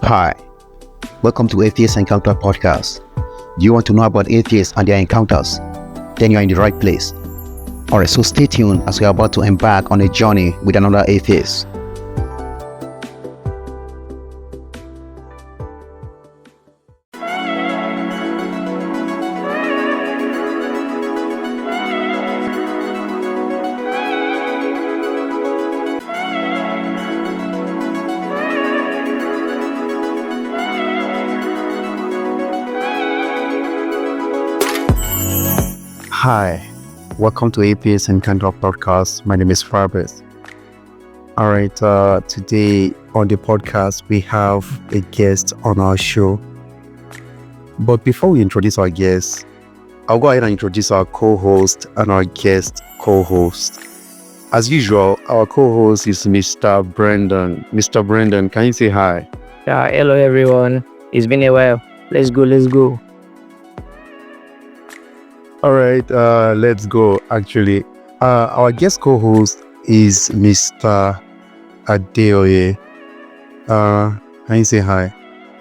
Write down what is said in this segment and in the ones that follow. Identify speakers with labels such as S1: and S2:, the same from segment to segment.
S1: Hi, welcome to Atheist Encounter Podcast. Do you want to know about atheists and their encounters? Then you're in the right place. Alright, so stay tuned as we are about to embark on a journey with another atheist. Hi, welcome to Atheist Encounter Podcast. My name is Fabrice. Alright, today on the podcast we have a guest on our show. But before we introduce our guest, I'll go ahead and introduce our co-host and our guest co-host. As usual, our co-host is Mr. Brendan. Mr. Brendan, can you say hi?
S2: Yeah, hello everyone. It's been a while. Let's go.
S1: All right, let's go. Actually, our guest co-host is Mr. Adeoye. Can you say hi?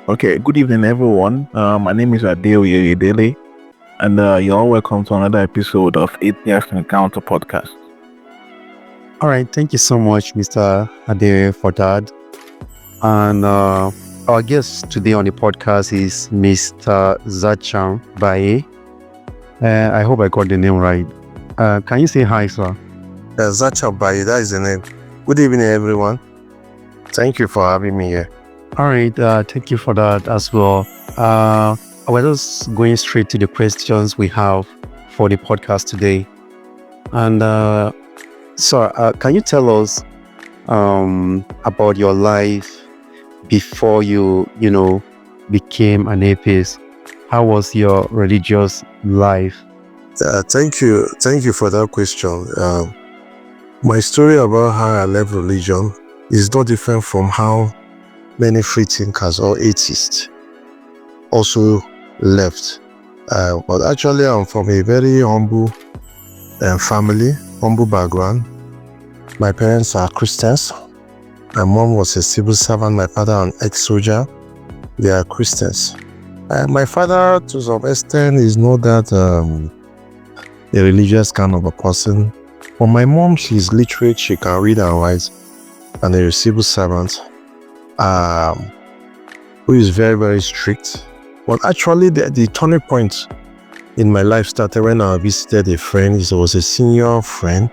S3: Okay, good evening, everyone. My name is Adeoye Edele, and you're all welcome to another episode of Atheist Encounter Podcast.
S1: All right, thank you so much, Mr. Adeoye, for that. And our guest today on the podcast is Mr. Zacham Baye. I hope I got the name right. Can you say hi, sir?
S4: Zacham Baye, that is the name. Good evening, everyone. Thank you for having me here.
S1: All right, thank you for that as well. We're just going straight to the questions we have for the podcast today. And sir, can you tell us about your life before you became an atheist? How was your religious life?
S4: Thank you for that question. My story about how I left religion is not different from how many free thinkers or atheists also left. But actually, I'm from a very humble family, humble background. My parents are Christians. My mom was a civil servant. My father an ex-soldier. They are Christians. My father, to some extent, is not that a religious kind of a person. But my mom, she's literate, she can read and write, and a civil servant who is very, very strict. But actually, the turning point in my life started when I visited a friend. He was a senior friend,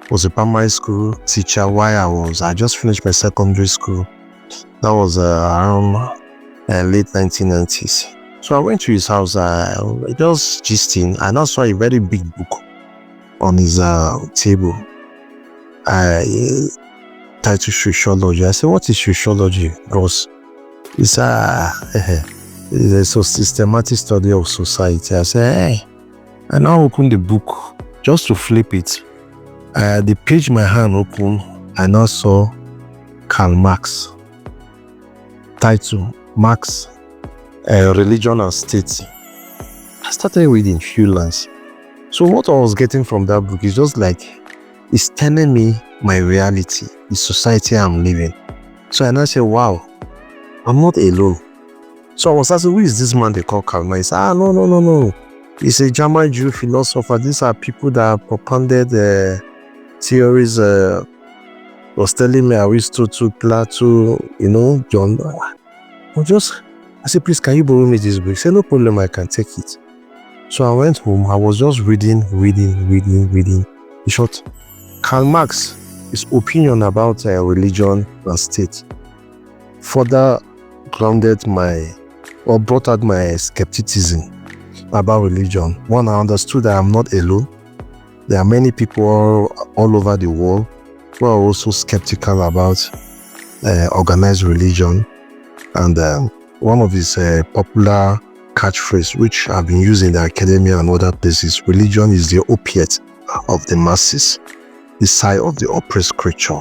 S4: was a primary school teacher while I just finished my secondary school. That was around late 1990s. So I went to his house, just gisting, and I saw a very big book on his table. Titled Sociology. I said, what is sociology? Because it's a systematic study of society. I said, hey. I now opened the book just to flip it. The page my hand opened, I now saw Karl Marx. Title, Marx, Religion and State. I started reading few lines. So what I was getting from that book is just like, it's telling me my reality, the society I'm living. So I now said, wow, I'm not alone. So I was asking, who is this man they call Karl Marx? He said, no. He's a German Jew philosopher. These are people that propounded theories. Was telling me Aristotle, Plato, John. I said, please, can you borrow me this book? He said, no problem, I can take it. So I went home. I was just reading. In short, Karl Marx, his opinion about religion and state further brought out my skepticism about religion. One, I understood that I'm not alone. There are many people all over the world who are also skeptical about organized religion. And one of his popular catchphrase, which I've been using in the academia and other places, religion is the opiate of the masses, the sigh of the oppressed creature,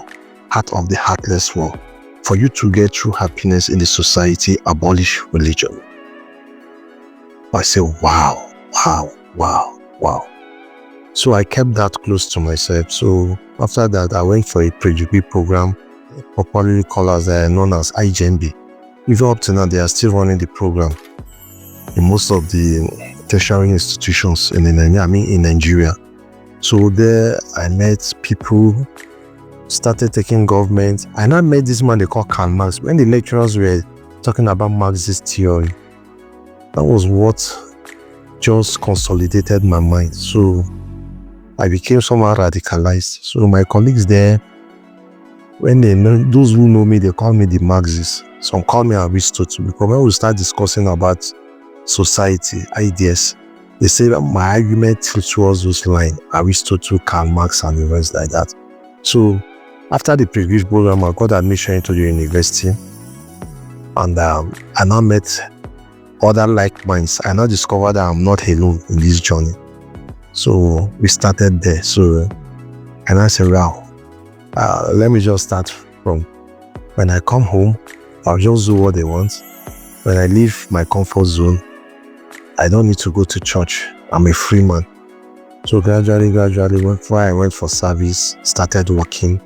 S4: heart of the heartless one. For you to get true happiness in the society, abolish religion. I say, wow. So I kept that close to myself. So after that, I went for a pre-degree program, popularly called as known as IJMB. even up to now, they are still running the program in most of the tertiary institutions in Nigeria. So there I met people, started taking government. I now met this man they call Karl Marx. When the lecturers were talking about Marxist theory, that was what just consolidated my mind. So I became somehow radicalized. So my colleagues there, when they know, those who know me, they call me the Marxist. Some call me Aristotle, because when we start discussing about society, ideas, they say that my argument towards those lines, Aristotle, Karl Marx, and the rest like that. So after the previous program, I got admission into the university, and I now met other like minds. I now discovered that I'm not alone in this journey. So we started there. So and I said, wow, let me just start from when I come home, I'll just do what they want. When I leave my comfort zone, I don't need to go to church. I'm a free man. So gradually, before I went for service, started working,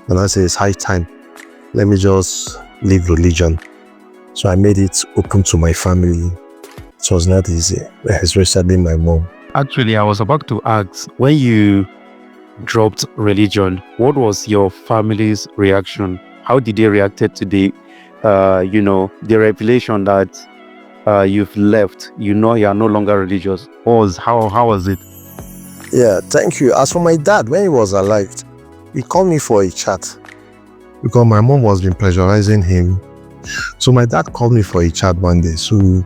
S4: and I said, it's high time. Let me just leave religion. So I made it open to my family. It was not easy, especially my mom.
S1: Actually, I was about to ask, when you dropped religion, what was your family's reaction? How did they react to the, the revelation that you've left? You are no longer religious. How was it?
S4: Yeah, thank you. As for my dad, when he was alive, he called me for a chat because my mom was been pressurizing him. So my dad called me for a chat one day. So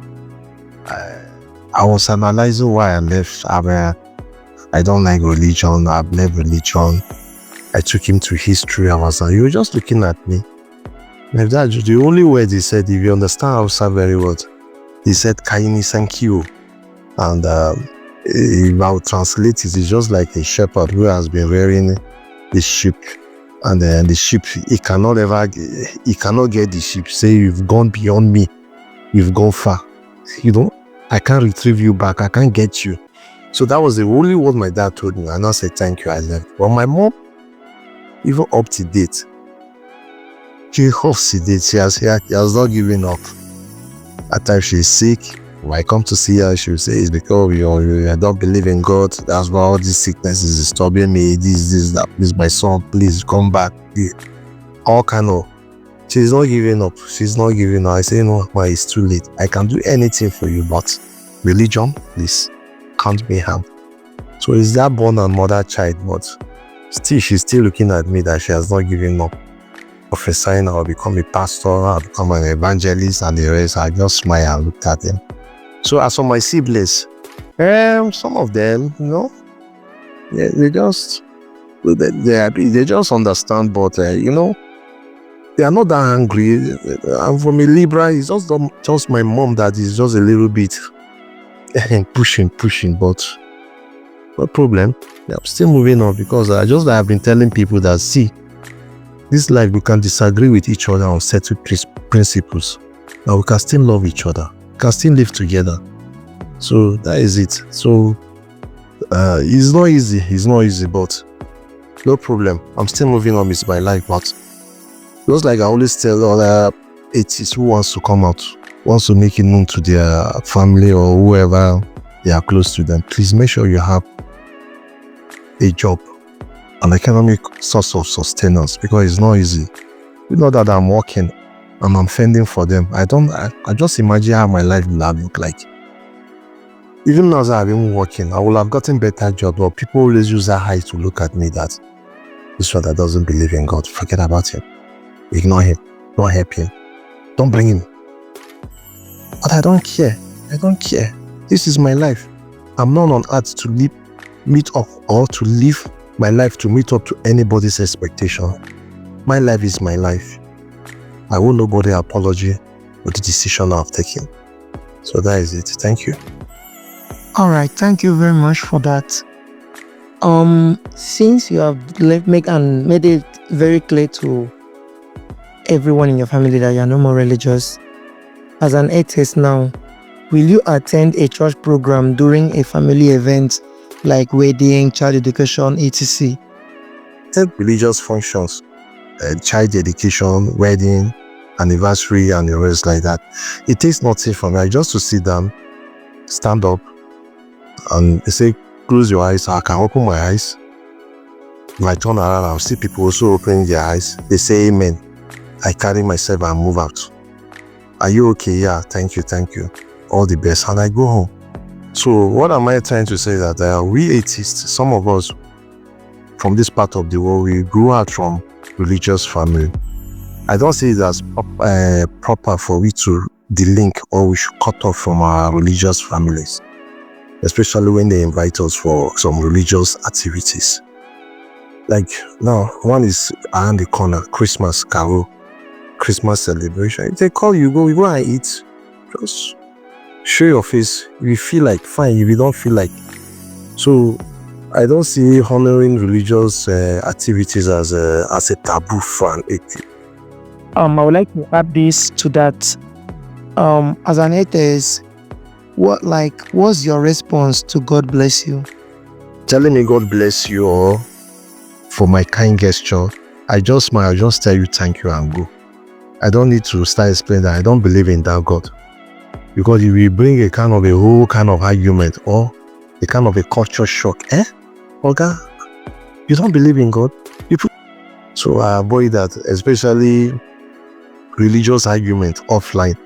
S4: I was analyzing why I left. I don't like religion. I've left religion. I took him to history. I was like, you were just looking at me. My dad, the only word he said, if you understand Hausa very well, he said, Kaini Sankyo. And if I would translate it, it's just like a shepherd who has been rearing the sheep. And then the sheep, he cannot get the sheep. Say, you've gone beyond me. You've gone far. I can't retrieve you back. I can't get you. So that was the only word my dad told me. And I said, thank you, I left. But my mom, even up to date, she has not given up. At times she's sick. When I come to see her, she will say, it's because I don't believe in God. That's why all this sickness is disturbing me. This, that. Please, my son, please come back. All kind of. She's not giving up. She's not giving up. I say, no, it's too late. I can do anything for you, but religion, please, can't be harmed. So it's that born and mother child, but still, she's still looking at me that she has not given up. Prophesying, I'll become a pastor, I'll become an evangelist, and the rest. I just smile and looked at them. So as for my siblings, some of them, they just understand, but they are not that angry. I'm from a Libra. It's just my mom that is just a little bit pushing, but no problem. I'm still moving on because I've been telling people that, see, this life, we can disagree with each other on certain principles, but we can still love each other. We can still live together. So that is it. So it's not easy, but no problem. I'm still moving on with my life, but just like I always tell other atheists who wants to come out, wants to make it known to their family or whoever they are close to them, please make sure you have a job, an economic source of sustenance, because it's not easy. You know that I'm working and I'm fending for them. I just imagine how my life will have looked like. Even now that I've been working, I will have gotten better job, but people always use that height to look at me that this one that doesn't believe in God, forget about him. Ignore him. Don't help him. Don't bring him. But I don't care. This is my life. I'm not on earth to meet up or to live my life to meet up to anybody's expectation. My life is my life. I owe nobody apology for the decision I've taken. So that is it. Thank you.
S2: All right, thank you very much for that. Since you have made it very clear to everyone in your family that you are no more religious, as an atheist now, will you attend a church program during a family event like wedding, child education, etc.?
S4: Religious functions, child education, wedding, anniversary and the rest like that. It takes nothing from me. I just to sit down, stand up, and they say, close your eyes. I can open my eyes. If I turn around, I'll see people also opening their eyes. They say amen. I carry myself and move out. Are you okay? Yeah, thank you. All the best. And I go home. So what am I trying to say? That we atheists, some of us from this part of the world, we grew out from religious family. I don't say it as proper for we to delink or we should cut off from our religious families, especially when they invite us for some religious activities. Like now, one is around the corner, Christmas carol, Christmas celebration. If they call you, go and eat. Just show your face. If you feel like, fine. If you don't feel like. So I don't see honoring religious activities as a taboo for an atheist.
S2: I would like to add this to that. As an atheist, what's your response to God bless you?
S4: Telling me God bless you or for my kind gesture, I just smile, I just tell you thank you and go. I don't need to start explaining that I don't believe in that God. Because if you bring a whole kind of argument or a kind of a culture shock, Oga, you don't believe in God? So I avoid that, especially religious argument offline.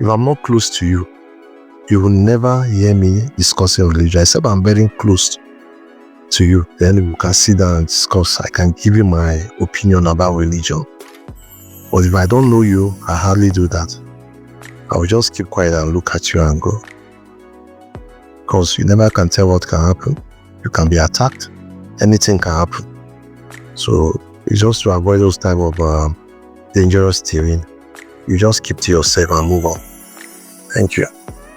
S4: If I'm not close to you, you will never hear me discussing religion, except I'm very close to you. Then we can sit down and discuss. I can give you my opinion about religion. But if I don't know you, I hardly do that. I will just keep quiet and look at you and go. Because you never can tell what can happen. You can be attacked. Anything can happen. So it's just to avoid those type of dangerous terrain. You just keep to yourself and move on. Thank you.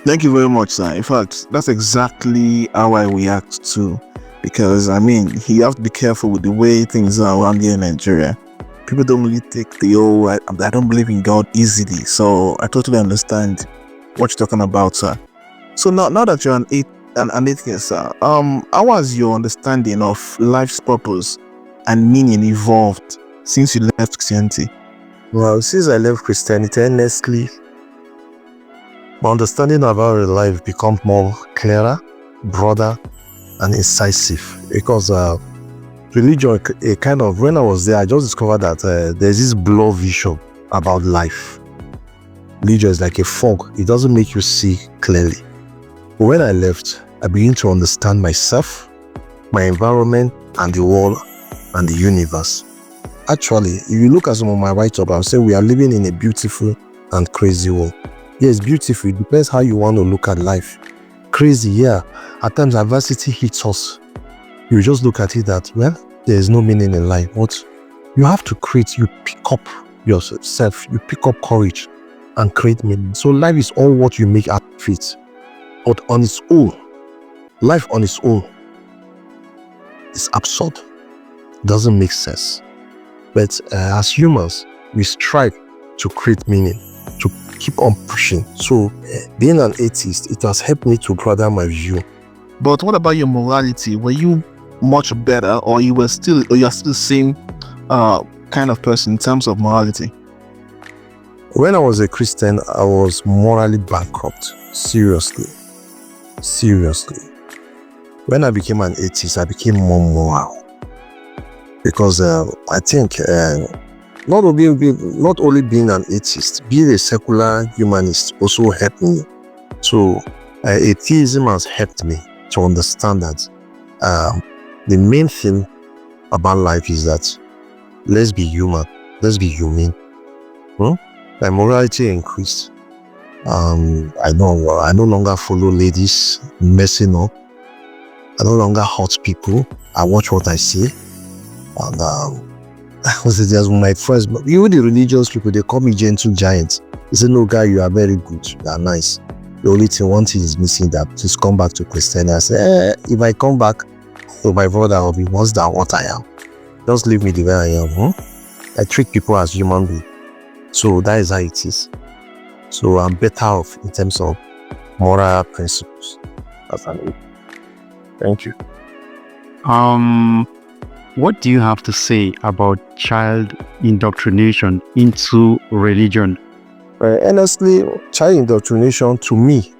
S3: Thank you very much, sir. In fact, that's exactly how I react to. Because, you have to be careful with the way things are around here in Nigeria. People don't really take the I don't believe in God easily. So I totally understand what you're talking about, sir. So now that you're an atheist, sir, how has your understanding of life's purpose and meaning evolved since you left Christianity?
S4: Well, since I left Christianity, honestly, my understanding about life become more clearer, broader, and incisive. Because religion, when I was there, I just discovered that there's this blur vision about life. Religion is like a fog. It doesn't make you see clearly. But when I left, I began to understand myself, my environment, and the world, and the universe. Actually, if you look at some of my write-up, I'll say we are living in a beautiful and crazy world. Yes, beautiful. It depends how you want to look at life. Crazy, yeah. At times, adversity hits us. You just look at it that, well, there is no meaning in life. But you have to create, you pick up yourself, you pick up courage and create meaning. So life is all what you make out of it. But on its own, life on its own is absurd. Doesn't make sense. But as humans, we strive to create meaning, to keep on pushing. So being an atheist, it has helped me to broaden my view.
S3: But what about your morality? Were you much better, or you're still the same kind of person in terms of morality?
S4: When I was a Christian, I was morally bankrupt. Seriously. When I became an atheist, I became more moral. Because I think not only being an atheist, being a secular humanist also helped me. So atheism has helped me to understand that the main thing about life is that let's be human, let's be humane. My morality increased. I no longer follow ladies messing up. I no longer hurt people. I watch what I say. And I was just with my friends, but even the religious people, they call me gentle giant. They say, no, guy, you are very good, you are nice. The only thing, one thing is missing, that just come back to Christianity. I say, if I come back to my brother, I'll be worse than what I am. Just leave me the way I am. I treat people as human beings. So that is how it is. So I'm better off in terms of moral principles. That's an Thank you.
S1: What do you have to say about child indoctrination into religion?
S4: Honestly, child indoctrination to me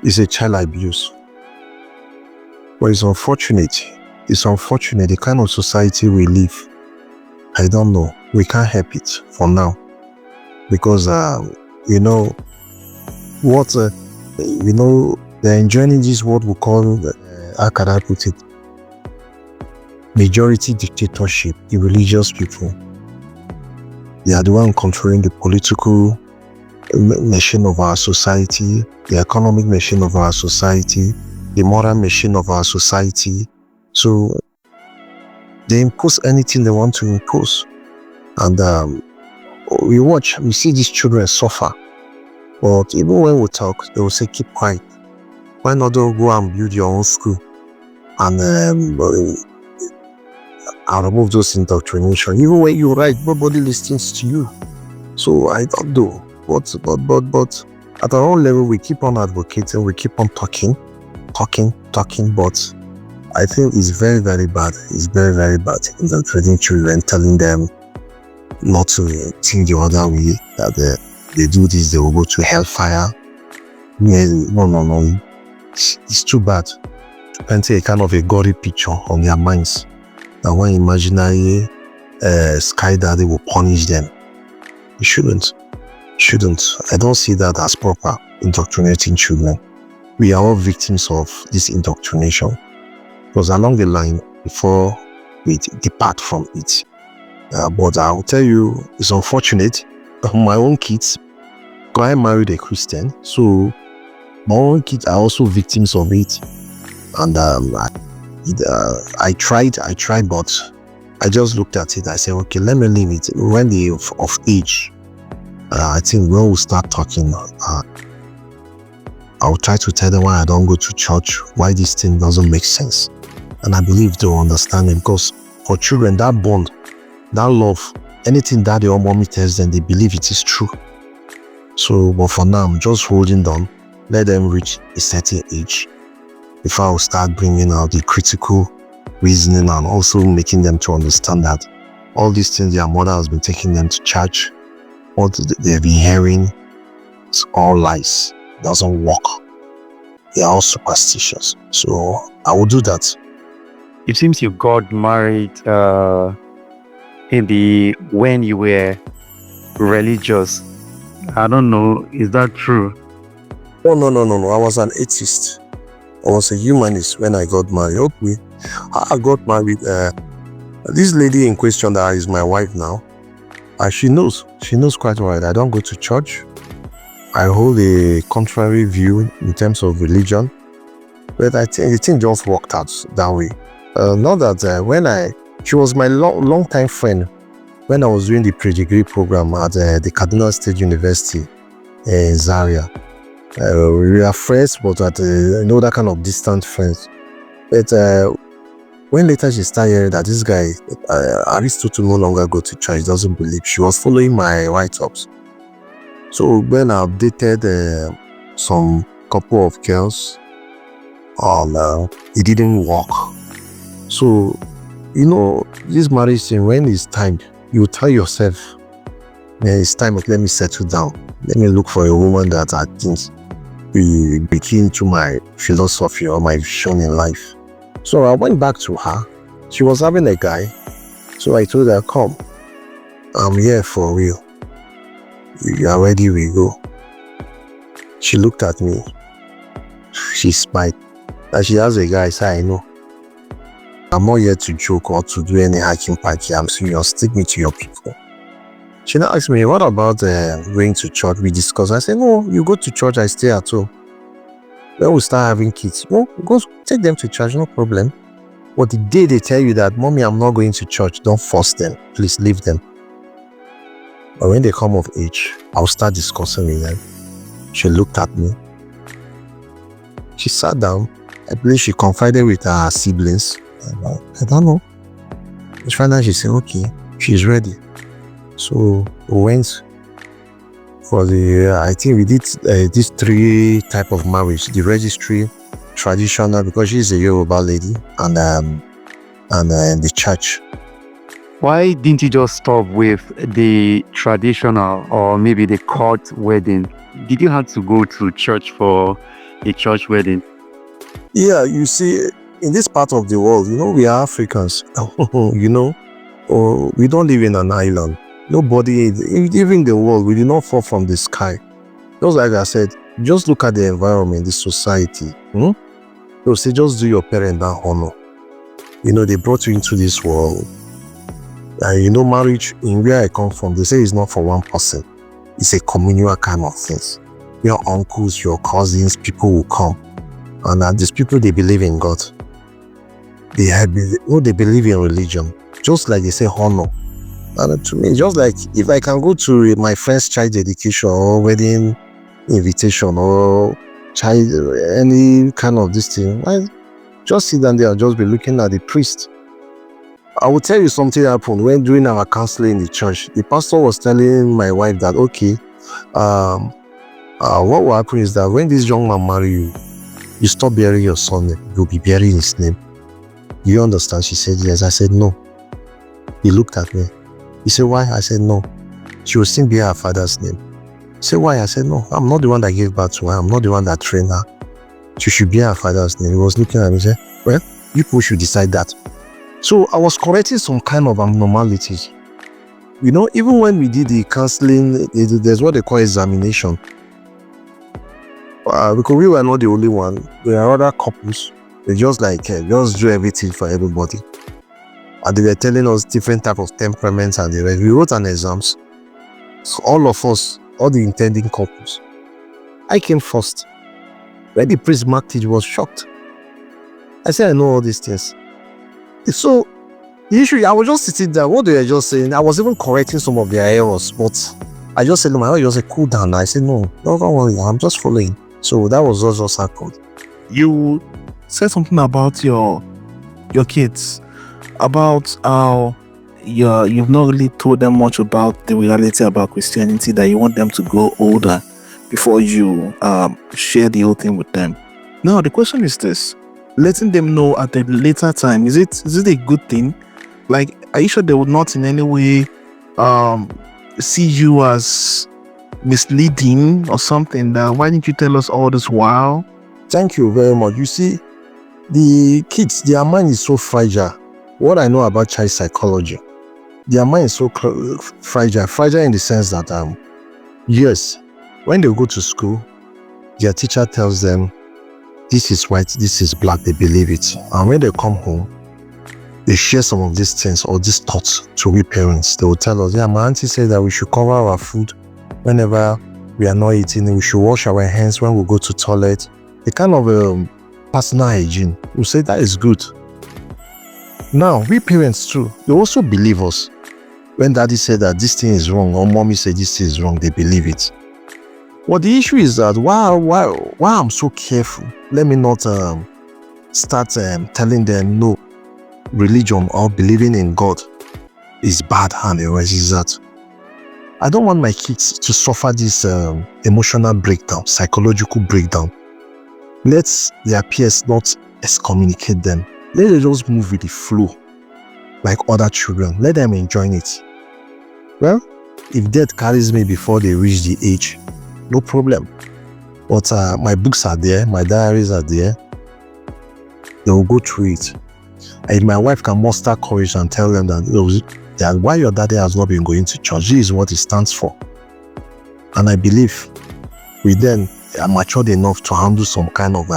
S4: is a child abuse. But it's unfortunate. It's unfortunate the kind of society we live. I don't know. We can't help it for now. Because, they're enjoying this what we call, how can I put it? Majority dictatorship, the religious people. They are the one controlling the political machine of our society, the economic machine of our society, the moral machine of our society. So they impose anything they want to impose. And we see these children suffer. But even when we talk, they will say, keep quiet. Why not don't go and build your own school? And I'll remove those indoctrination. Even when you write, nobody listens to you. So I don't know. But at our own level, we keep on advocating, we keep on talking. But I think it's very, very bad. It's very, very bad. Indoctrinating children, telling them not to think the other way, that they do this, they will go to hellfire. Yeah, no. It's too bad to paint a kind of a gory picture on their minds. That one imaginary sky daddy will punish them. It shouldn't. I don't see that as proper indoctrinating children. We are all victims of this indoctrination. Because along the line, before we depart from it. But I will tell you, it's unfortunate. My own kids, because I married a Christian, so my own kids are also victims of it. And I tried, but I just looked at it. I said, okay, let me leave it. When they of age, I think when we start talking, I'll try to tell them why I don't go to church, why this thing doesn't make sense. And I believe they'll understand it, because for children, that bond, that love, anything daddy or mommy tells them, they believe it is true. So, but for now, I'm just holding on. Let them reach a certain age before I'll start bringing out the critical reasoning and also making them to understand that all these things their mother has been taking them to church, what they've been hearing, it's all lies. It doesn't work. They are all superstitious. So I will do that.
S1: It seems you got married when you were religious. I don't know, is that true?
S4: Oh, no. I was an atheist. I was a humanist when I got married. Okay. I got married. This lady in question that is my wife now, she knows quite well. I don't go to church. I hold a contrary view in terms of religion. But I think the thing just worked out that way. Not that she was my long time friend when I was doing the pre-degree program at the Cardinal State University in Zaria. We were friends, but that kind of distant friends. But when later she started hearing that this guy, Aristotle, no longer go to church, doesn't believe, she was following my write-ups. So when I updated some couple of girls, it didn't work. So, this marriage thing, when it's time, you tell yourself, it's time, let me settle down. Let me look for a woman that I think will be keen to my philosophy or my vision in life. So I went back to her. She was having a guy. So I told her, come, I'm here for real. You are ready, we go. She looked at me. She smiled. And she has a guy, I said, I know. I'm not here to joke or to do any hacking party. I'm serious. Take me to your people. She now asked me, what about going to church? We discussed. I said, no, you go to church, I stay at home. When we start having kids, go take them to church, no problem. But the day they tell you that, mommy, I'm not going to church, don't force them. Please leave them. But when they come of age, I'll start discussing with them. She looked at me. She sat down. I believe she confided with her siblings. I don't know. Finally, she said, okay, she's ready. So we went for I think we did these 3 type of marriage: the registry, traditional, because she's a Yoruba lady, and the church.
S1: Why didn't you just stop with the traditional or maybe the court wedding? Did you have to go to church for a church wedding?
S4: Yeah, you see, in this part of the world, we are Africans, or we don't live in an island. Nobody, even the world, we did not fall from the sky. Just like I said, just look at the environment, the society. They'll say, just do your parent that honor. They brought you into this world. And marriage, in where I come from, they say it's not for one person. It's a communal kind of thing. Your uncles, your cousins, people will come. And these people, they believe in God. They believe in religion. Just like they say honor. And to me, just like if I can go to my friend's child dedication or wedding invitation or child, any kind of this thing, I just sit down there and just be looking at the priest. I will tell you something happened when during our counseling in the church. The pastor was telling my wife that, okay, what will happen is that when this young man marry you, you stop bearing your son name, you'll be bearing his name. You understand? She said yes. I said no. He looked at me. He said, why? I said no. She will still bear her father's name. He said, why? I said no. I'm not the one that gave birth to her. I'm not the one that trained her. She should bear her father's name. He was looking at me and said, well, you people should decide that. So I was correcting some kind of abnormalities. Even when we did the counseling, there's what they call examination. Because we were not the only one. There are other couples. They just do everything for everybody. And they were telling us different type of temperaments and the rest. We wrote an exams. So all of us, all the intending couples. I came first. When the priest marked it, he was shocked. I said, I know all these things. So, the issue, I was just sitting there, what they were just saying, I was even correcting some of their errors, but I just said, no, my wife just said, cool down. I said, no, don't worry, I'm just following. So that was just happened.
S3: You said something about your kids, about how you've not really told them much about the reality about Christianity, that you want them to grow older before you share the whole thing with them. Now, the question is this. Letting them know at a later time, is it a good thing? Like, are you sure they would not in any way see you as misleading or something? That why didn't you tell us all this while?
S4: Thank you very much. You see, the kids, their mind is so fragile. What I know about child psychology, their mind is so fragile in the sense that yes, when they go to school, their teacher tells them this is white, this is black, they believe it. And when they come home, they share some of these things or these thoughts to we parents. They will tell us, yeah, my auntie said that we should cover our food whenever we are not eating. We should wash our hands when we go to toilet. The kind of personal hygiene. We say that is good. Now, we parents too, they also believe us. When daddy said that this thing is wrong or mommy said this thing is wrong, they believe it. Well, the issue is that why I'm so careful, let me not start telling them no, religion or believing in God is bad and the rest is that I don't want my kids to suffer this emotional breakdown, psychological breakdown. Let their peers not excommunicate them. Let them just move with the flow like other children. Let them enjoy it. Well, if death carries me before they reach the age, no problem. But my books are there, my diaries are there. They will go through it. And if my wife can muster courage and tell them that why your daddy has not been going to church, this is what it stands for. And I believe we then are matured enough to handle some kind of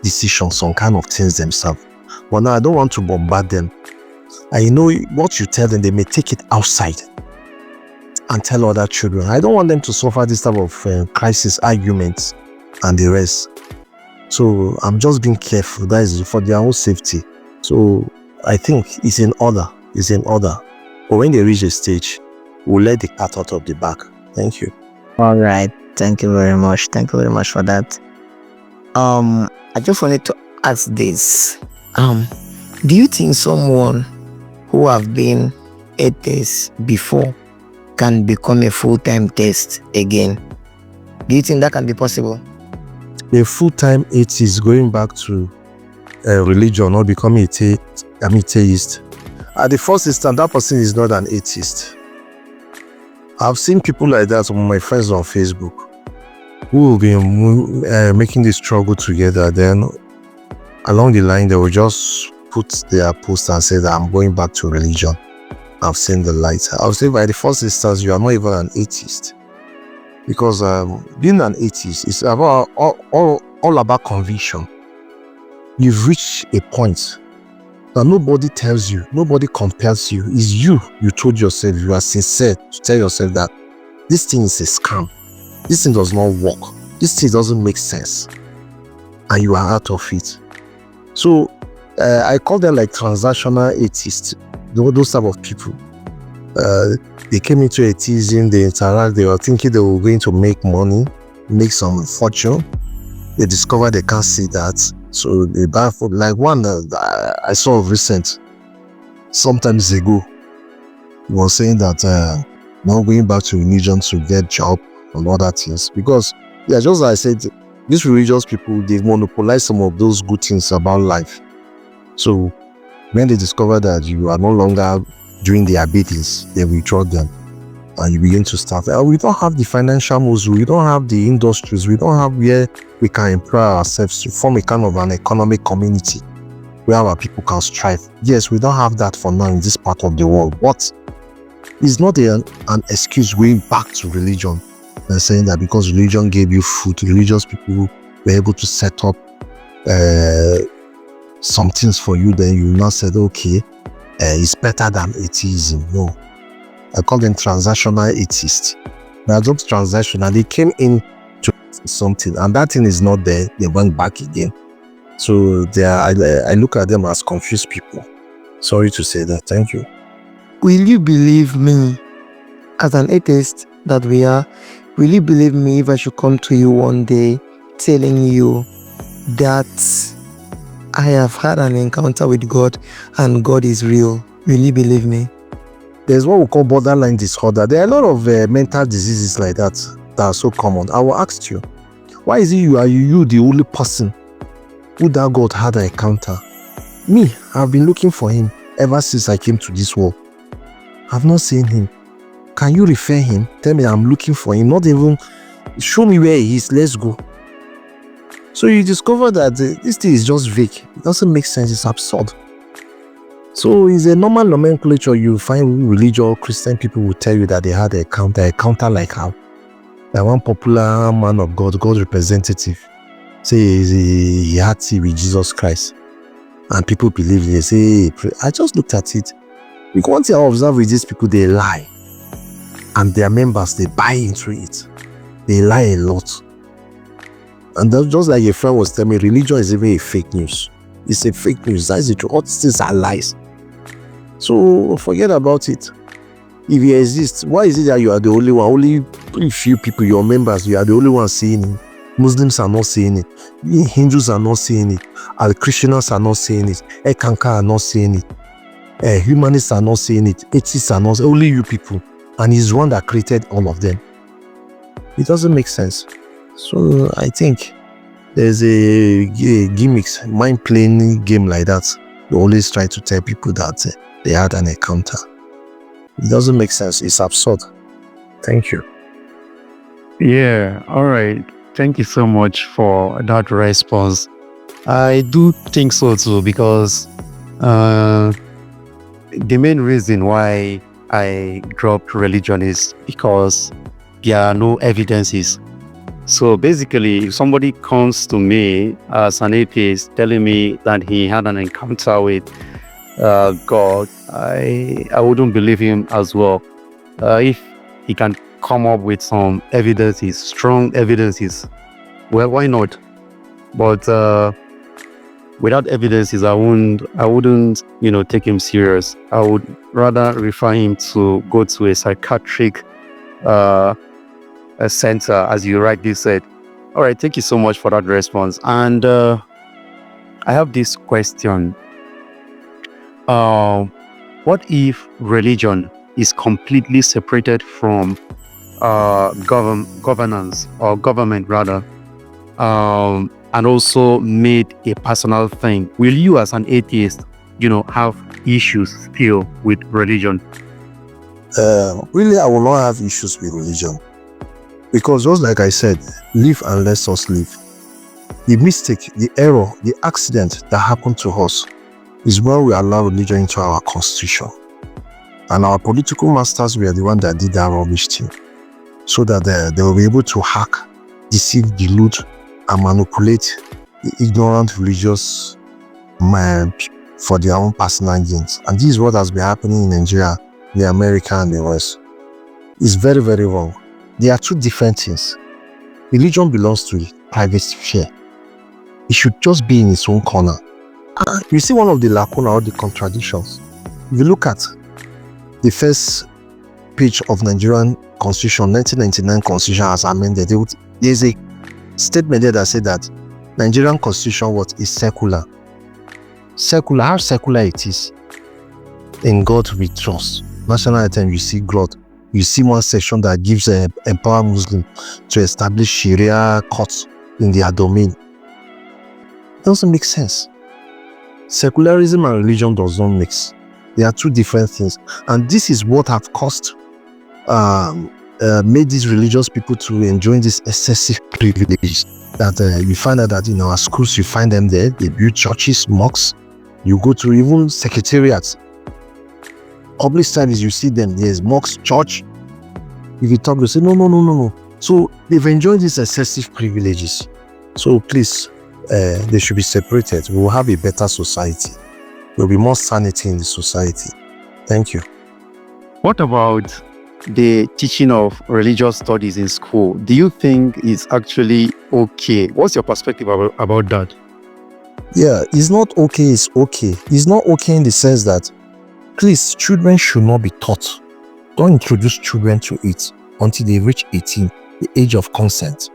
S4: decisions, some kind of things themselves. But now I don't want to bombard them. I know what you tell them, they may take it outside and tell other children. I don't want them to suffer this type of crisis, arguments, and the rest. So I'm just being careful. That is for their own safety. So I think it's in order. It's in order. But when they reach a stage, we'll let the cat out of the bag. Thank you.
S2: All right. Thank you very much. Thank you very much for that. I just wanted to ask this. Do you think someone who have been atheist before can become a full-time theist again? Do you think that can be possible?
S4: A full-time atheist going back to religion or becoming a theist, At the first instance, that person is not an atheist. I've seen people like that, some of my friends on Facebook, who will be making this struggle together. Then along the line, they will just put their post and say that I'm going back to religion. I've seen the light. I'll say by the first instance, you are not even an atheist. Because being an atheist is about all about conviction. You've reached a point that nobody tells you, nobody compels you. It's you told yourself, you are sincere to tell yourself that this thing is a scam. This thing does not work. This thing doesn't make sense. And you are out of it. So I call them like transactional atheists. Those type of people. They came into atheism, they interact, they were thinking they were going to make money, make some fortune. They discovered they can't see that. So they buy food. Like one I saw recent, sometimes ago, he was saying that now going back to religion to get job and other things. Because, yeah, just like I said, these religious people, they monopolize some of those good things about life. So when they discover that you are no longer doing their biddings, they withdraw them and you begin to start. We don't have the financial muscle, we don't have the industries, we don't have where we can employ ourselves to form a kind of an economic community where our people can strive. Yes, we don't have that for now in this part of the world, but it's not an excuse going back to religion and saying that because religion gave you food, religious people were able to set up some things for you, then you now said, okay, it's better than atheism. No. I call them transactional atheists. They are just transactional. They came in to something and that thing is not there. They went back again. So I look at them as confused people. Sorry to say that. Thank you.
S2: Will you believe me, as an atheist that we are, will you believe me if I should come to you one day telling you that I have had an encounter with God and God is real? Will you believe me?
S4: There's what we call borderline disorder. There are a lot of mental diseases like that are so common. I will ask you, why is it you are the only person who that God had an encounter? Me, I've been looking for him ever since I came to this world. I've not seen him. Can you refer him? Tell me I'm looking for him. Not even show me where he is. Let's go. So you discover that this thing is just vague. It doesn't make sense. It's absurd. So it's a normal nomenclature. You find religious Christian people will tell you that they had an encounter like how? Like one popular man of God, God's representative, say he had tea with Jesus Christ. And people believe, they say, I just looked at it. Because one thing I observe with these people, they lie. And their members, they buy into it. They lie a lot. And that's just like a friend was telling me, religion is even a fake news. It's a fake news. That's the truth. All these things are lies. So forget about it. If he exists, why is it that you are the only one? Only few people, your members, you are the only one seeing it. Muslims are not seeing it. Hindus are not seeing it. Christians are not seeing it. Ekanka are not seeing it. Humanists are not seeing it. Atheists are not. Only you people. And he's the one that created all of them. It doesn't make sense. So I think there's a gimmicks, mind-playing game like that. You always try to tell people that they had an encounter. It doesn't make sense. It's absurd. Thank you.
S1: Yeah, all right. Thank you so much for that response. I do think so too, because the main reason why I dropped religion is because there are no evidences. So basically, if somebody comes to me as an atheist telling me that he had an encounter with God, I wouldn't believe him as well. If he can come up with some evidences, strong evidences, well, why not? But without evidences, I wouldn't, take him serious. I would rather refer him to go to a psychiatric a center, as you rightly said. All right, thank you so much for that response. And I have this question. What if religion is completely separated from governance or government rather, and also made a personal thing? Will you as an atheist have issues still with religion?
S4: Really, I will not have issues with religion. Because just like I said, live and let us live. The mistake, the error, the accident that happened to us is when we allow religion into our constitution. And our political masters were the one that did that rubbish thing. So that they will be able to hack, deceive, delude, and manipulate the ignorant religious man for their own personal gains. And this is what has been happening in Nigeria, the America, and the West. It's very, very wrong. There are two different things. Religion belongs to the private sphere. It should just be in its own corner. You see one of the lacuna or the contradictions. If you look at the first page of Nigerian Constitution, 1999 Constitution as amended, there's a statement there that said that Nigerian Constitution is secular. Secular, how secular it is? In God we trust. National anthem, you see God. You see one section that gives empower Muslim to establish Sharia courts in their domain. It doesn't make sense. Secularism and religion does not mix. They are two different things, and this is what have caused made these religious people to enjoy this excessive privilege. That you find out that in our schools, you find them there. They build churches, mosques. You go to even secretariats, public service, you see them. There's mosques, church. If you talk, they say no. So they've enjoyed these excessive privileges. So please, they should be separated. We will have a better society. There will be more sanity in the society. Thank you.
S1: What about the teaching of religious studies in school? Do you think it's actually okay? What's your perspective about that?
S4: Yeah, it's not okay, it's okay. It's not okay in the sense that, please, children should not be taught. Don't introduce children to it until they reach 18, the age of consent.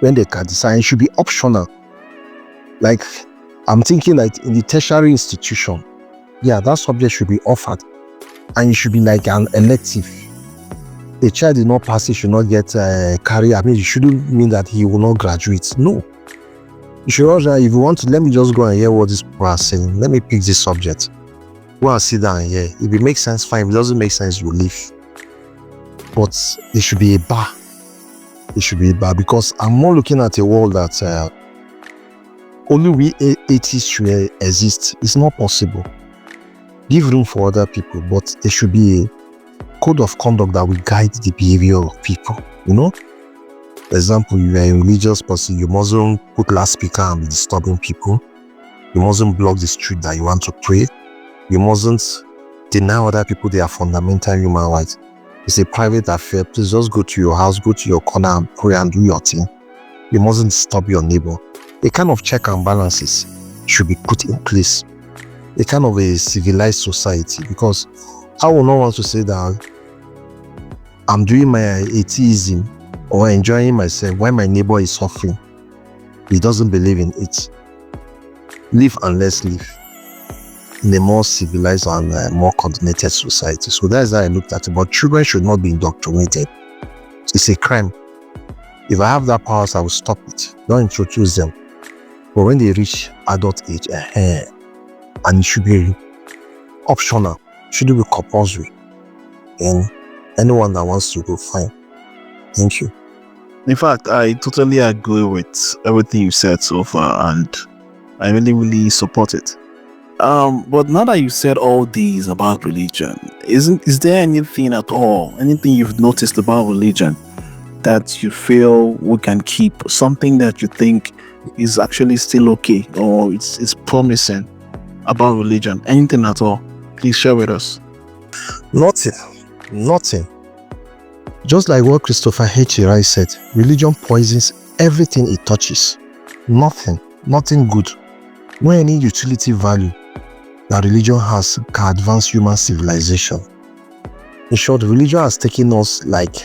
S4: When they can decide, it should be optional. Like, I'm thinking like in the tertiary institution, yeah, that subject should be offered. And it should be like an elective. A child did not pass it, should not get a career. I mean, it shouldn't mean that he will not graduate. No. You should also, if you want to, let me just go and hear what these people are saying. Let me pick this subject. Go and sit down and hear. If it makes sense, fine. If it doesn't make sense, you leave. But there should be a bar. It should be a bar, because I'm more looking at a world that only we atheists should exist. It's not possible. Give room for other people, but there should be a code of conduct that will guide the behavior of people. For example, you are a religious person, you mustn't put loudspeaker and be disturbing people. You mustn't block the street that you want to pray. You mustn't deny other people their fundamental human rights. It's a private affair. Please just go to your house, go to your corner and pray and do your thing. You mustn't disturb your neighbor. A kind of check and balances should be put in place. A kind of a civilized society, because I will not want to say that I'm doing my atheism or enjoying myself while my neighbor is suffering. He doesn't believe in it. Live and let's live in a more civilized and more coordinated society. So that's how I looked at it. But children should not be indoctrinated. It's a crime. If I have that power, I will stop it. Don't introduce them. But when they reach adult age, and it should be optional, shouldn't be compulsory. And anyone that wants to go, fine. Thank you.
S3: In fact, I totally agree with everything you said so far, and I really support it. But now that you said all these about religion, is there anything at all, anything you've noticed about religion that you feel we can keep, something that you think is actually still okay or it's promising about religion? Anything at all? Please share with us.
S4: Nothing. Just like what Christopher H. Rice said, religion poisons everything it touches. Nothing good. No any utility value that religion has can advance human civilization. In short, religion has taken us, like,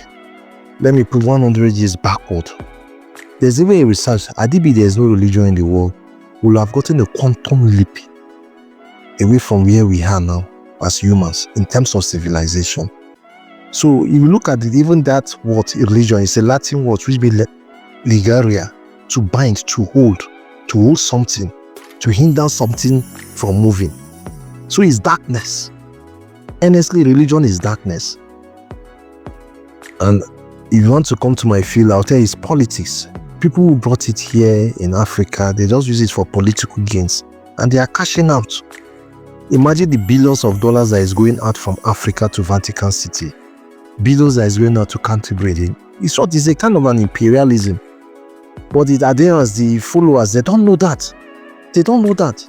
S4: let me put 100 years backward. There's even a research, Adibi, there's no religion in the world, we'll have gotten a quantum leap away from where we are now as humans in terms of civilization. So if you look at it, even that word religion is a Latin word which means ligaria, to bind, to hold something, to hinder something from moving. So it's darkness. Honestly, religion is darkness. And if you want to come to my field, I'll tell you it's politics. People who brought it here in Africa, they just use it for political gains. And they are cashing out. Imagine the billions of dollars that is going out from Africa to Vatican City. Billions that is going out to Canterbury. It's what is a kind of an imperialism. But the adherents, the followers, they don't know that. They don't know that.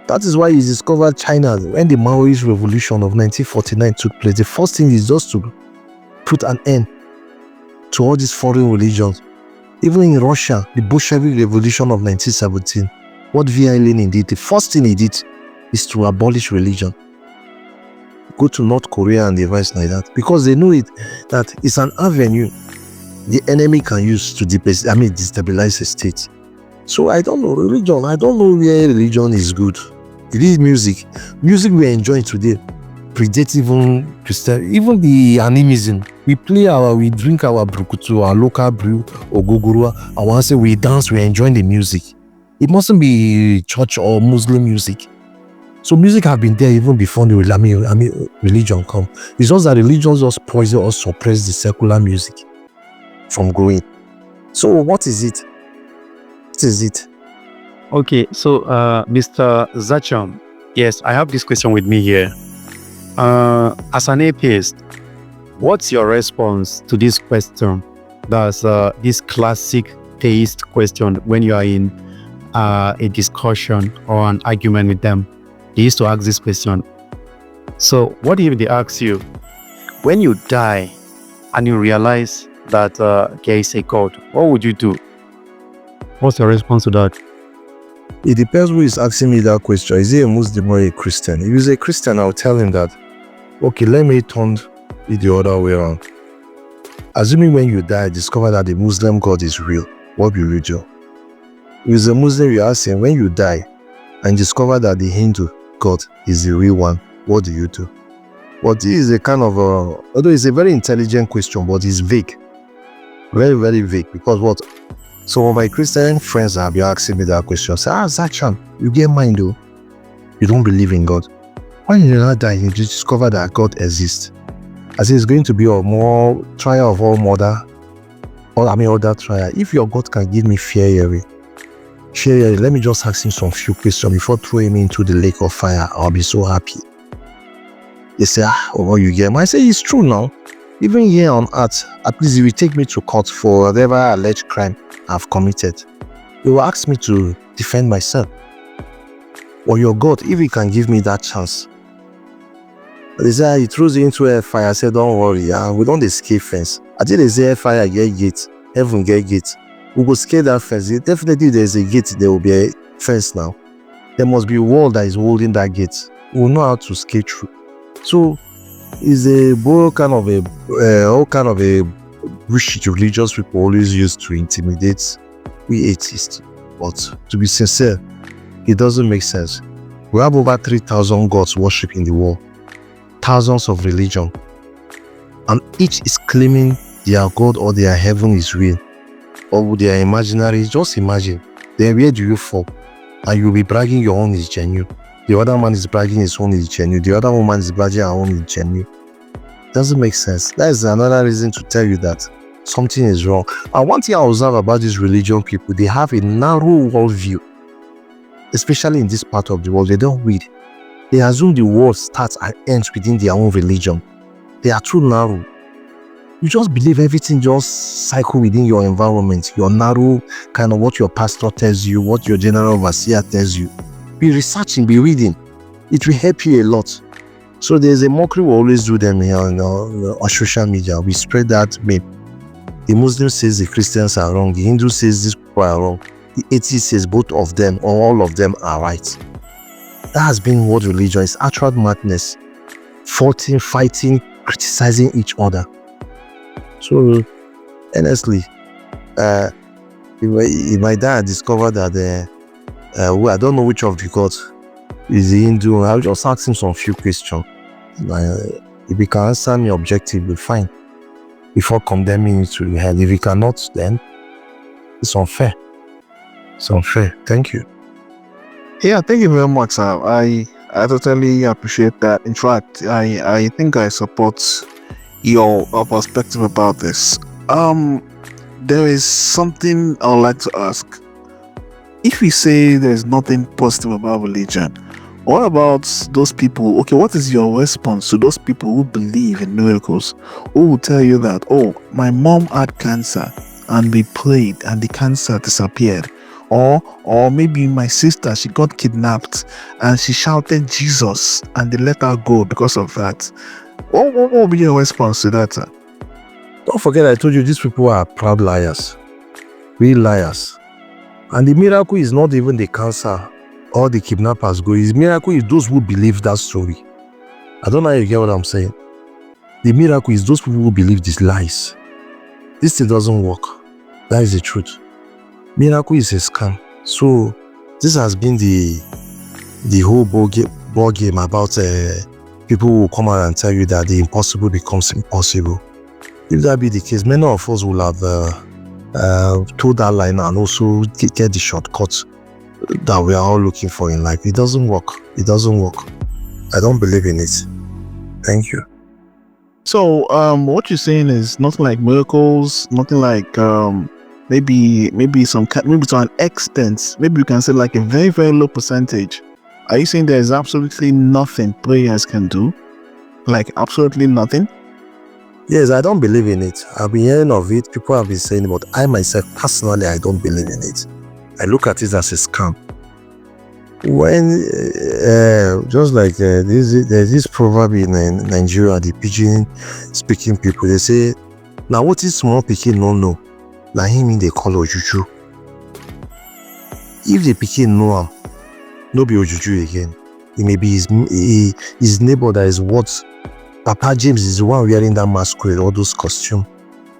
S4: That is why he discovered China when the Maoist revolution of 1949 took place. The first thing is just to put an end to all these foreign religions. Even in Russia, the Bolshevik revolution of 1917, what V.I. Lenin did, the first thing he did is to abolish religion. Go to North Korea and the rest like that. Because they know it, that it's an avenue the enemy can use to destabilize a state. So I don't know religion. I don't know where religion is good. It is music. Music we are enjoying today predates even Christian, even the animism. We drink our brukutu, our local brew, or gogurua. I want to say we dance, we are enjoying the music. It mustn't be church or Muslim music. So music have been there even before the religion come. It's just that religion just poison or suppress the secular music from growing. So what is it? What is it?
S1: Okay, so Mr. Zacham, yes, I have this question with me here. As an atheist, what's your response to this question? That's this classic theist question when you are in a discussion or an argument with them. They used to ask this question. So what if they ask you, when you die and you realize that there is a God, what would you do? What's your response to that?
S4: It depends who is asking me that question. Is he a Muslim or a Christian? If he's a Christian, I'll tell him that, okay, let me turn it the other way around. Assuming when you die, discover that the Muslim God is real, what will you do? If he's a Muslim, you ask him, when you die and discover that the Hindu God is the real one, what do you do? But this is a kind of although it's a very intelligent question, but it's vague. Very, very vague. Because what? So my Christian friends have been asking me that question. Say, Zacham, you get mine though. You don't believe in God. When you not die, you just discover that God exists. As it's going to be a more trial of all other trial. If your God can give me fair hearing, let me just ask him some few questions before throwing me into the lake of fire. I'll be so happy. They say, you get mine. I say, it's true now. Even here on earth, at least if you take me to court for whatever alleged crime I've committed, you will ask me to defend myself. Or your God, if he can give me that chance. They say, he throws you into a fire. I said, don't worry, we don't escape fence. I did say fire get gate, heaven get gate. We will scale that fence. Definitely there's a gate, there will be a fence now. There must be a wall that is holding that gate. We will know how to scale through. So it's all kind of a bullshit religious people always use to intimidate we atheists. But to be sincere, it doesn't make sense. We have over 3,000 gods worship in the world, thousands of religion, and each is claiming their God or their heaven is real, or they are imaginary. Just imagine. Then where do you fall? And you'll be bragging your own is genuine. The other man is bragging his own is genuine. The other woman is bragging her own is genuine. Doesn't make sense. That is another reason to tell you that something is wrong. And one thing I observe about these religion people, they have a narrow worldview. Especially in this part of the world, they don't read. They assume the world starts and ends within their own religion. They are too narrow. You just believe everything just cycle within your environment, your narrow kind of what your pastor tells you, what your general overseer tells you. Be researching, be reading. It will help you a lot. So there's a mockery we always do them here on social media. We spread that meme. The Muslim says the Christians are wrong. The Hindu says these people are wrong. The atheist says both of them or all of them are right. That has been what religion is. Actual madness. Fighting, criticizing each other. So, honestly, if my dad discovered that I don't know which of the gods is the Hindu, I'll just ask him some few questions. If he can answer me objectively, fine. Before condemning it to hell. If he cannot, then it's unfair. It's unfair. Thank you.
S3: Yeah, thank you very much, sir. I I totally appreciate that. In fact, I think I support your perspective about this. There is something I would like to ask. If we say there's nothing positive about religion, what about those people? Okay, what is your response to those people who believe in miracles, who will tell you that, oh, my mom had cancer and we prayed and the cancer disappeared? Or maybe my sister, she got kidnapped and she shouted Jesus and they let her go because of that. What will be your response to that, sir?
S4: Don't forget I told you these people are proud liars. Real liars. And the miracle is not even the cancer or the kidnappers go. The miracle is those who believe that story. I don't know if you get what I'm saying. The miracle is those people who believe these lies. This thing doesn't work. That is the truth. Miracle is a scam. So this has been the whole ball game about people who will come out and tell you that the impossible becomes impossible. If that be the case, many of us will have told that line and also get the shortcuts that we are all looking for in life. It doesn't work. It doesn't work. I don't believe in it. Thank you.
S3: So what you're saying is nothing like miracles, nothing like maybe to an extent, maybe you can say like a very, very low percentage. Are you saying there is absolutely nothing prayers can do? Like absolutely nothing?
S4: Yes, I don't believe in it. I've been hearing of it. People have been saying it, but I myself, personally, I don't believe in it. I look at it as a scam. When, just like there's this proverb in Nigeria, the pidgin-speaking people, they say, now what is small pikin no know? Na him in they call Ojuju. If the pikin know him, no be Ojuju again. It may be his neighbor that is what Papa James is the one wearing that masquerade, all those costumes,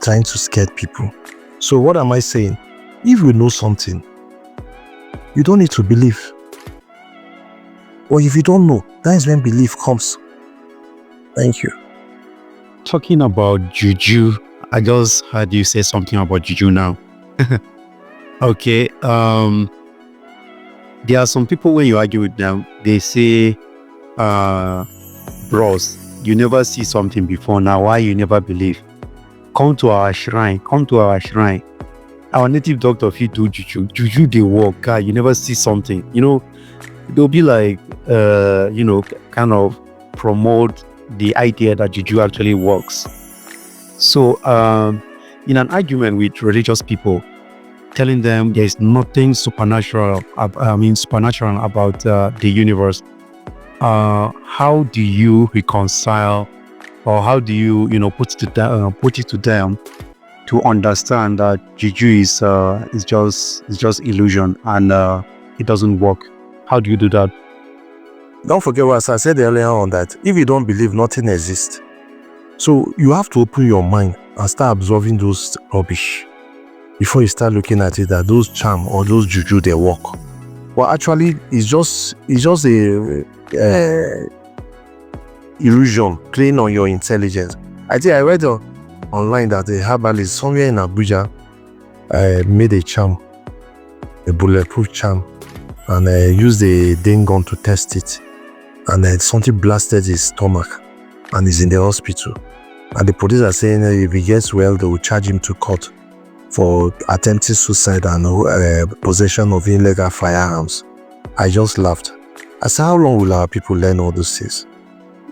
S4: trying to scare people. So what am I saying? If you know something, you don't need to believe. Or if you don't know, that is when belief comes. Thank you.
S1: Talking about juju, I just heard you say something about juju now. Okay. There are some people when you argue with them, they say, bros, you never see something before, now why you never believe? Come to our shrine. Our native doctor, if you do juju they work, you never see something. They'll be like, kind of promote the idea that juju actually works. So, in an argument with religious people, telling them there is nothing supernatural about the universe, how do you reconcile, or how do you, put it to them to understand that juju is just illusion and it doesn't work? How do you do that?
S4: Don't forget what I said earlier on, that if you don't believe, nothing exists. So you have to open your mind and start absorbing those rubbish before you start looking at it that those charm or those juju they work. Well, actually, it's just a illusion playing on your intelligence. I think I read online that a herbalist somewhere in Abuja made a charm, a bulletproof charm, and used a ding gun to test it, and something blasted his stomach, and he's in the hospital. And the police are saying if he gets well, they will charge him to court for attempted suicide and possession of illegal firearms. I just laughed. I said, how long will our people learn all those things?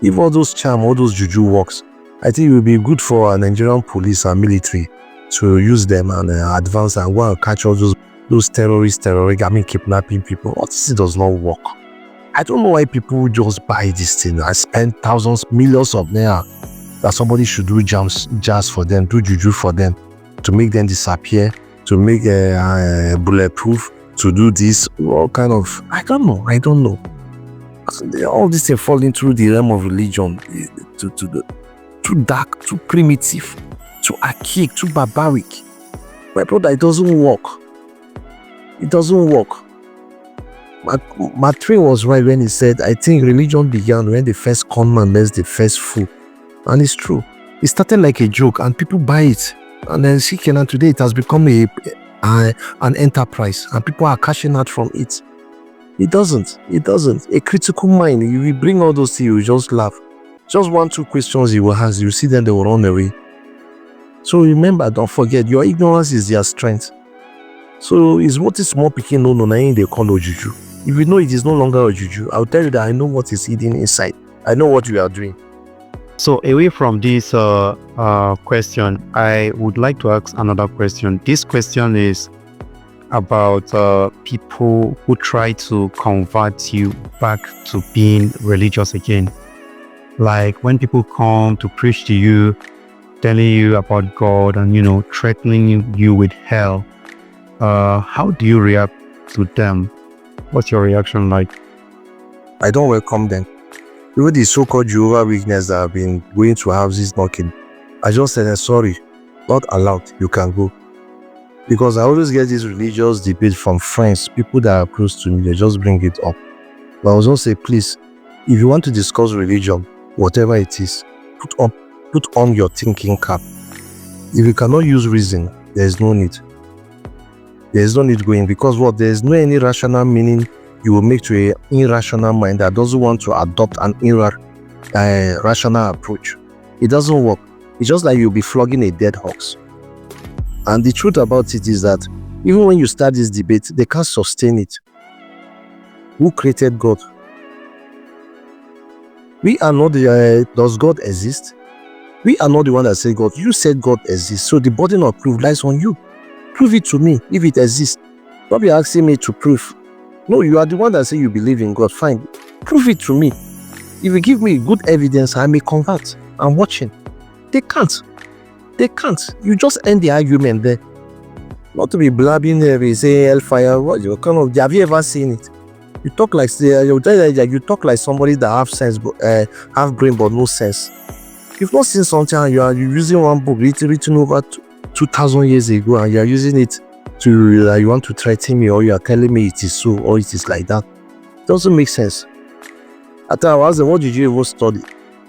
S4: If all those charm, all those juju works, I think it will be good for our Nigerian police and military to use them and advance and go and catch all those terrorists, kidnapping people. All this does not work. I don't know why people just buy this thing. I spend thousands, millions of naira that somebody should do jazz for them, do juju for them, to make them disappear, to make bulletproof, to do this, all kind of, I don't know. All this thing falling through the realm of religion, too dark, too primitive, too archaic, too barbaric. My brother, it doesn't work. It doesn't work. My train was right when he said, I think religion began when the first conman met the first fool. And it's true. It started like a joke and people buy it. And then and today it has become an enterprise and people are cashing out from it. It doesn't. It doesn't. A critical mind, you will bring all those things, you will just laugh. Just 1-2 questions you will ask, you see them, they will run away. So remember, don't forget, your ignorance is their strength. So it's what is small picking no they call juju. If you know it is no longer a juju, I'll tell you that I know what is hidden inside. I know what you are doing.
S1: So away from this question, I would like to ask another question. This question is about people who try to convert you back to being religious again. Like when people come to preach to you, telling you about God and, threatening you with hell, how do you react to them? What's your reaction like?
S4: I don't welcome them. Even the so-called Jehovah Witness that have been going to houses knocking, I just said, sorry, not allowed, you can go. Because I always get this religious debate from friends, people that are close to me, they just bring it up. But I was also say, please, if you want to discuss religion, whatever it is, put on your thinking cap. If you cannot use reason, there is no need. There is no need going, because there is no any rational meaning you will make to an irrational mind that doesn't want to adopt an rational approach. It doesn't work. It's just like you'll be flogging a dead horse. And the truth about it is that even when you start this debate, they can't sustain it. Who created God? We are not does God exist? We are not the one that said God. You said God exists. So the burden of proof lies on you. Prove it to me if it exists. Don't be asking me to prove. No, you are the one that say you believe in God. Fine. Prove it to me. If you give me good evidence, I may convert. I'm watching. They can't. They can't. You just end the argument there. Not to be blabbing there, say hellfire. What you kind of? Have you ever seen it? You talk like somebody that have sense, have brain but no sense. You've not seen something and you're using one book written over 2,000 years ago and you're using it to you want to threaten me, or you are telling me it is so or it is like that. It doesn't make sense. At I was what did you even study?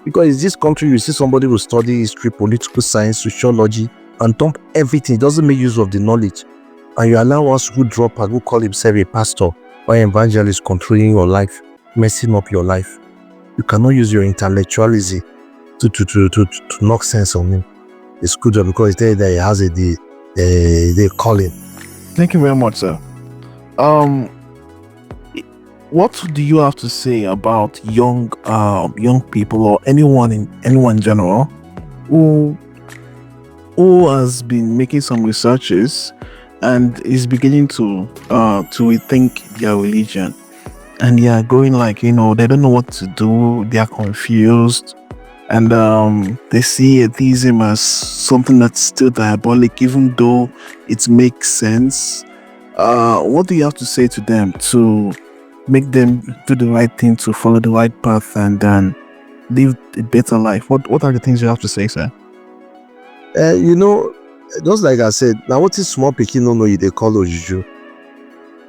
S4: Because in this country you see somebody who study history, political science, sociology and dump everything. It doesn't make use of the knowledge. And you allow us who drop and who call himself a pastor or evangelist controlling your life, messing up your life. You cannot use your intellectualism to knock sense on him. It's good because it's there that he has a calling.
S3: Thank you very much, sir. What do you have to say about young people or anyone in general who has been making some researches and is beginning to rethink their religion, and they are going like, they don't know what to do, they are confused, and they see atheism as something that's still diabolic, even though it makes sense. What do you have to say to them to make them do the right thing, to follow the right path, and then live a better life? What are the things you have to say, sir?
S4: Just like I said, now what is small picking no they call Ojuju?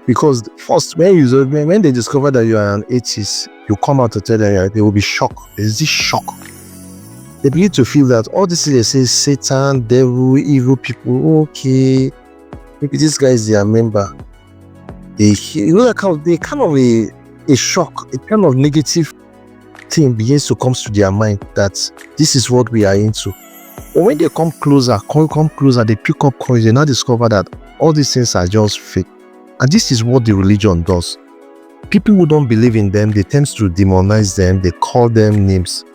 S4: Because first, when they discover that you are an atheist, you come out to tell them, they will be shocked. There's this shock. They begin to feel that all this is, they say, Satan, devil, evil people, okay, maybe this guy is their member. They kind of a shock, a kind of negative thing begins to come to their mind that this is what we are into. But when they come closer, they pick up coins, they now discover that all these things are just fake. And this is what the religion does. People who don't believe in them, they tend to demonize them, they call them names.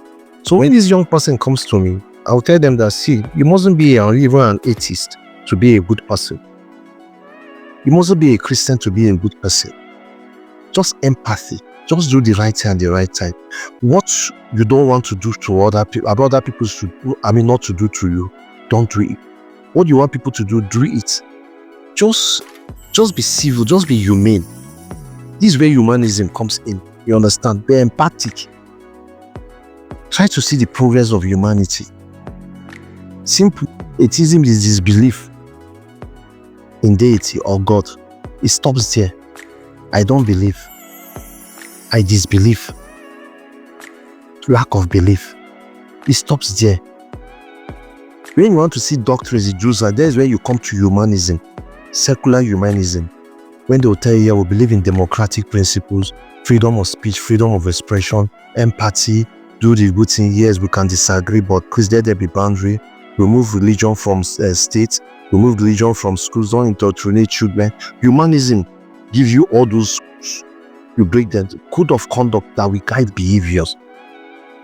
S4: So when this young person comes to me, I'll tell them that, see, you mustn't be even an atheist to be a good person. You mustn't be a Christian to be a good person. Just empathy. Just do the right thing at the right time. What you don't want to do to other people, other people not to do to you, don't do it. What you want people to do it. Just be civil, just be humane. This is where humanism comes in. You understand? Be empathic. Try to see the progress of humanity. Simple. Atheism is disbelief in deity or God. It stops there. I don't believe. I disbelieve. Lack of belief. It stops there. When you want to see doctrines, the Jews are, there is where you come to humanism, secular humanism. when they will tell you, yeah, we believe in democratic principles, freedom of speech, freedom of expression, empathy, do the good thing. Yes, we can disagree, but please let there be boundary. Remove religion from states, remove religion from schools, don't indoctrinate children. Humanism gives you all those, you break them. Code of conduct that will guide behaviors.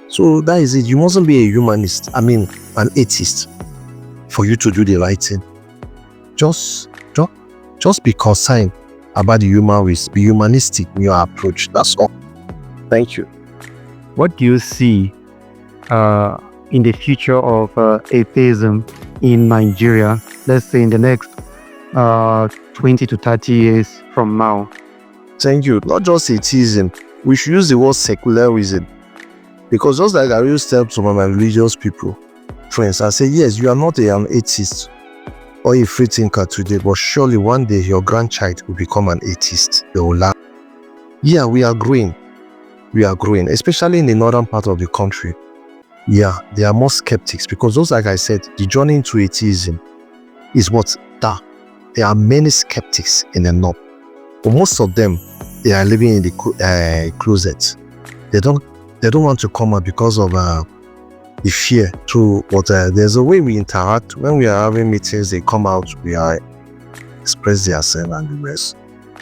S4: So that is it. You mustn't be a humanist, an atheist, for you to do the right thing. Just be concerned about the human race. Be humanistic in your approach. That's all. Thank you.
S1: What do you see in the future of atheism in Nigeria, let's say in the next 20 to 30 years from now?
S4: Thank you. Not just atheism. We should use the word secularism. Because just like I always tell some of my religious people, friends, I say, yes, you are not an atheist or a free thinker today, but surely one day your grandchild will become an atheist. They will laugh. Yeah, we are growing. We are growing, especially in the northern part of the country. Yeah, there are more skeptics because just like I said, the journey into atheism is what that. There are many skeptics in the north. But most of them, they are living in the closet. They don't want to come out because of the fear too. But there's a way we interact. When we are having meetings, they come out, we are express themselves and the rest.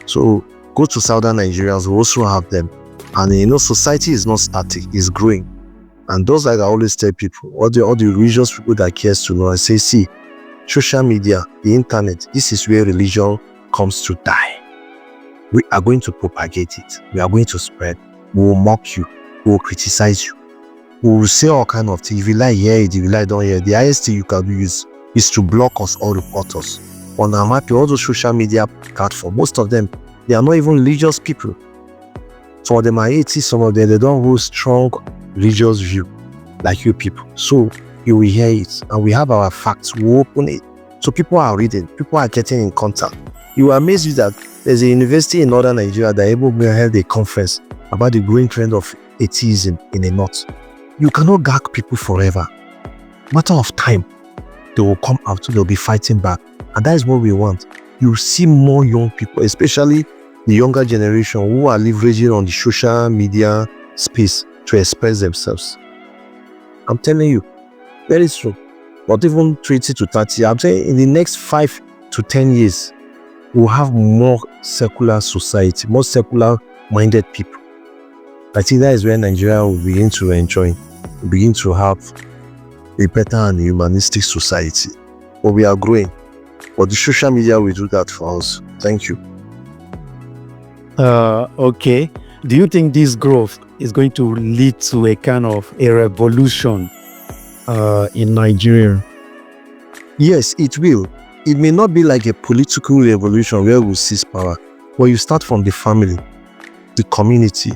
S4: So go to southern Nigeria, we also have them. And society is not static, it's growing. And those, like I always tell people, all the religious people that cares to know, I say, see, social media, the internet, this is where religion comes to die. We are going to propagate it. We are going to spread. We will mock you. We will criticize you. We will say all kind of things. If you like, hear it. If you like, don't hear it. The highest thing you can do is to block us or report us. On I'm happy, all those social media platforms, most of them, they are not even religious people. Some of them are atheists, some of them, they don't hold strong religious view like you people. So you will hear it, and we have our facts, we open it. So people are reading, people are getting in contact. You will amaze you that there's a university in northern Nigeria that able to hold a conference about the growing trend of atheism in the north. You cannot gag people forever. Matter of time, they will come out, they'll be fighting back. And that is what we want. You see more young people, especially the younger generation, who are leveraging on the social media space to express themselves. I'm telling you, very soon, not even 20 to 30, I'm saying in the next 5 to 10 years, we'll have more secular society, more secular-minded people. I think that is where Nigeria will begin to enjoy, begin to have a better and humanistic society. But we are growing. But the social media will do that for us. Thank you.
S1: Okay. Do you think this growth is going to lead to a kind of a revolution in Nigeria?
S4: Yes, it will. It may not be like a political revolution where we seize power, but you start from the family, the community.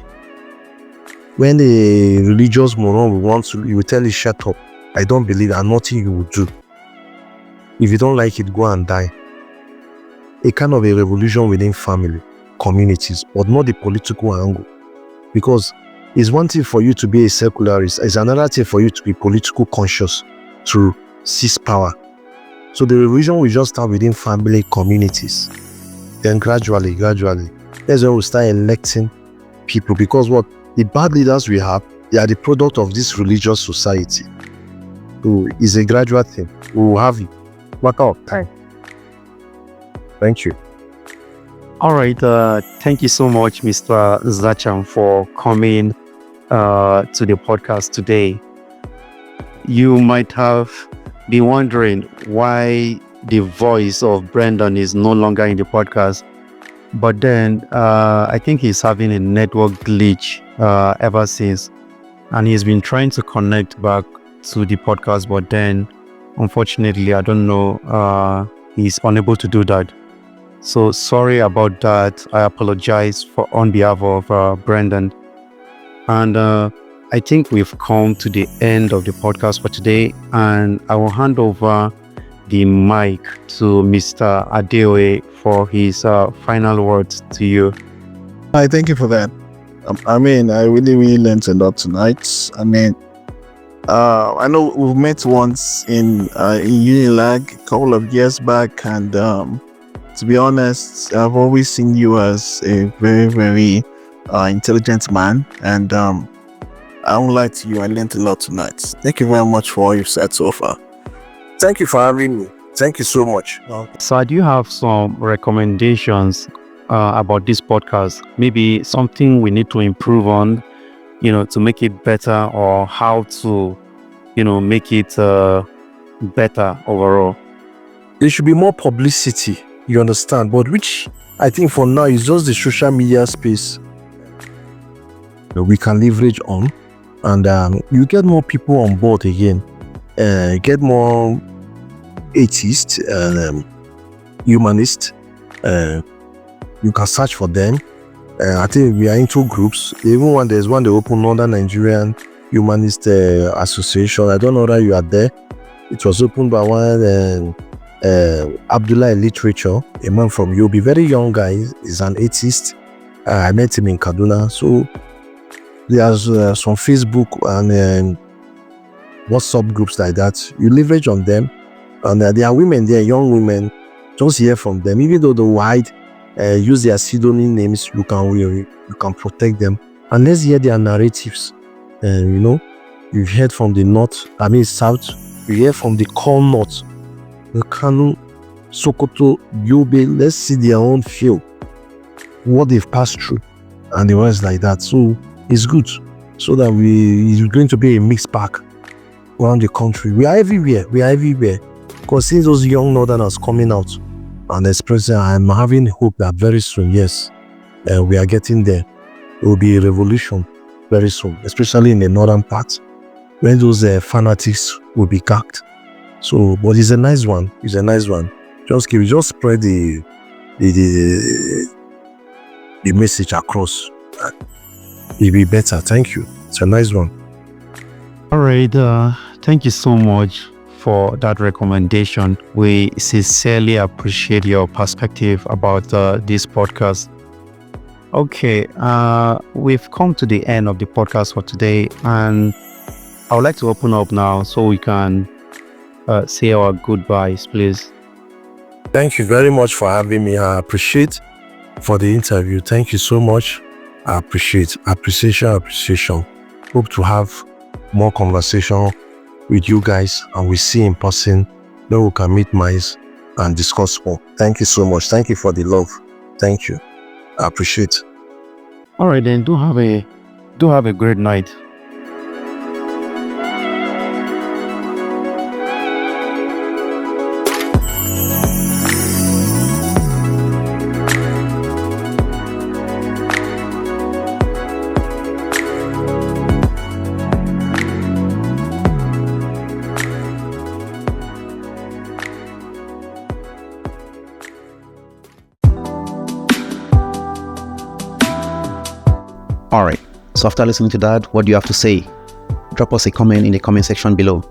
S4: When a religious moron you will tell you, shut up. I don't believe, and nothing you will do. If you don't like it, go and die. A kind of a revolution within family, communities, but not the political angle. Because it's one thing for you to be a secularist, it's another thing for you to be political conscious, to seize power. So the revolution will just start within family, communities. Then gradually, that's when we start electing people. Because what? The bad leaders we have, they are the product of this religious society. So it's a gradual thing. We will have it. Matter of time. Thank you.
S1: All right. Thank you so much, Mr. Zacham, for coming to the podcast today. You might have been wondering why the voice of Brendan is no longer in the podcast, but then I think he's having a network glitch ever since, and he's been trying to connect back to the podcast, but then unfortunately, I don't know, he's unable to do that. So sorry about that. I apologize on behalf of Brendan. And I think we've come to the end of the podcast for today, and I will hand over the mic to Mr. Adeoye for his final words to you.
S3: Hi, thank you for that. I really learned a lot tonight. I know we've met once in Unilag a couple of years back, and to be honest, I've always seen you as a very, very intelligent man, and I won't lie to you, I learned a lot tonight. Thank you very much for all you've said so far.
S4: Thank you for having me. Thank you so much.
S1: So I do have some recommendations about this podcast. Maybe something we need to improve on, to make it better, or how to, make it better overall.
S4: There should be more publicity, you understand, but which I think for now is just the social media space that we can leverage on, and you get more people on board again, get more atheists, humanists. You can search for them. I think we are into groups. Even when there's one they open, Northern Nigerian Humanist Association. I don't know that you are there. It was opened by one Abdullah Literature, a man from Yobe, very young guy. He's an atheist. I met him in Kaduna. So there's some Facebook and WhatsApp groups like that. You leverage on them, and there are women there, young women. Just hear from them, even though they hide, use their pseudonym names. You can protect them, and let's hear their narratives. You've heard from the north, south. You hear from the core north, the Kano, Sokoto, Yobe. Let's see their own feel, what they've passed through, and the rest like that. So it's good, so that it's going to be a mixed bag around the country. We are everywhere. Because since those young northerners coming out and expressing, I'm having hope that very soon, yes, we are getting there. It will be a revolution very soon, especially in the northern part, when those fanatics will be gagged. So, but it's a nice one. Just spread the message across. It'll be better. Thank you. It's a nice one.
S1: All right. Thank you so much for that recommendation. We sincerely appreciate your perspective about this podcast. Okay, we've come to the end of the podcast for today, and I would like to open up now so we can say our goodbyes, please.
S4: Thank you very much for having me. I appreciate for the interview. Thank you so much. I appreciate. Appreciation. Hope to have more conversation with you guys, and we see in person. Then we can meet minds and discuss more. Thank you so much. Thank you for the love. Thank you. I appreciate.
S1: All right, then. Do have a great night.
S5: Alright, so after listening to that, what do you have to say? Drop us a comment in the comment section below.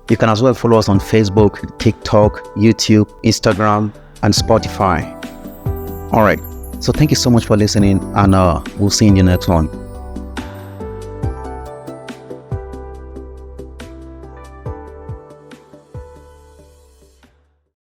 S5: You can as well follow us on Facebook, TikTok, YouTube, Instagram, and Spotify. Alright, so thank you so much for listening, and we'll see you in the next one.